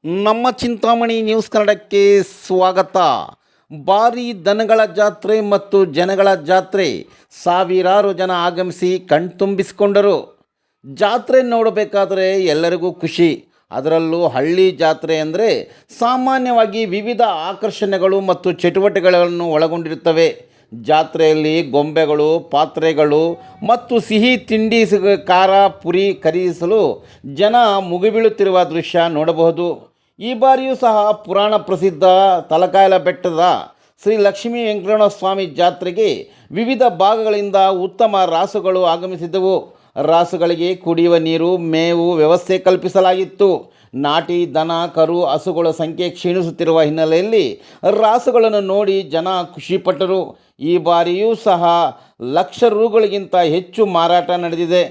ನಮ್ಮ ಚಿಂತಾಮಣಿ ನ್ಯೂಸ್ ಕನ್ನಡಕ್ಕೆ ಸ್ವಾಗತ. ಭಾರೀ ದನಗಳ ಜಾತ್ರೆ ಮತ್ತು ಜನಗಳ ಜಾತ್ರೆ, ಸಾವಿರಾರು ಜನ ಆಗಮಿಸಿ ಕಣ್ತುಂಬಿಸಿಕೊಂಡರು. ಜಾತ್ರೆ ನೋಡಬೇಕಾದರೆ ಎಲ್ಲರಿಗೂ ಖುಷಿ. ಅದರಲ್ಲೂ ಹಳ್ಳಿ ಜಾತ್ರೆ ಅಂದರೆ ಸಾಮಾನ್ಯವಾಗಿ ವಿವಿಧ ಆಕರ್ಷಣೆಗಳು ಮತ್ತು ಚಟುವಟಿಕೆಗಳನ್ನು ಒಳಗೊಂಡಿರುತ್ತವೆ. ಜಾತ್ರೆಯಲ್ಲಿ ಗೊಂಬೆಗಳು, ಪಾತ್ರೆಗಳು ಮತ್ತು ಸಿಹಿ ತಿಂಡಿ, ಖಾರ ಪುರಿ ಖರೀದಿಸಲು ಜನ ಮುಗಿಬೀಳುತ್ತಿರುವ ದೃಶ್ಯ ನೋಡಬಹುದು. ಈ ಬಾರಿಯೂ ಸಹ ಪುರಾಣ ಪ್ರಸಿದ್ಧ ತಲಕಾಯಲ ಬೆಟ್ಟದ ಶ್ರೀ ಲಕ್ಷ್ಮೀ ವೆಂಕಟರಮಣ ಸ್ವಾಮಿ ಜಾತ್ರೆಗೆ ವಿವಿಧ ಭಾಗಗಳಿಂದ ಉತ್ತಮ ರಾಸುಗಳು ಆಗಮಿಸಿದ್ದವು. ರಾಸುಗಳಿಗೆ ಕುಡಿಯುವ ನೀರು, ಮೇವು ವ್ಯವಸ್ಥೆ ಕಲ್ಪಿಸಲಾಗಿತ್ತು. ನಾಟಿ ದನ, ಕರು, ಹಸುಗಳ ಸಂಖ್ಯೆ ಕ್ಷೀಣಿಸುತ್ತಿರುವ ಹಿನ್ನೆಲೆಯಲ್ಲಿ ರಾಸುಗಳನ್ನು ನೋಡಿ ಜನ ಖುಷಿಪಟ್ಟರು. ಈ ಬಾರಿಯೂ ಸಹ ಲಕ್ಷ ರುಗಳಿಗಿಂತ ಹೆಚ್ಚು ಮಾರಾಟ ನಡೆದಿದೆ.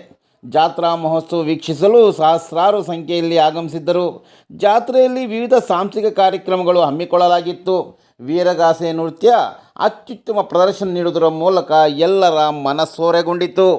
ಜಾತ್ರಾ ಮಹೋತ್ಸವ ವೀಕ್ಷಿಸಲು ಸಹಸ್ರಾರು ಸಂಖ್ಯೆಯಲ್ಲಿ ಆಗಮಿಸಿದ್ದರು. ಜಾತ್ರೆಯಲ್ಲಿ ವಿವಿಧ ಸಾಂಸ್ಕೃತಿಕ ಕಾರ್ಯಕ್ರಮಗಳು ಹಮ್ಮಿಕೊಳ್ಳಲಾಗಿತ್ತು. ವೀರಗಾಸೆ ನೃತ್ಯ ಅತ್ಯುತ್ತಮ ಪ್ರದರ್ಶನ ನೀಡುವುದರ ಮೂಲಕ ಎಲ್ಲರ ಮನಸೂರೆಗೊಂಡಿತು.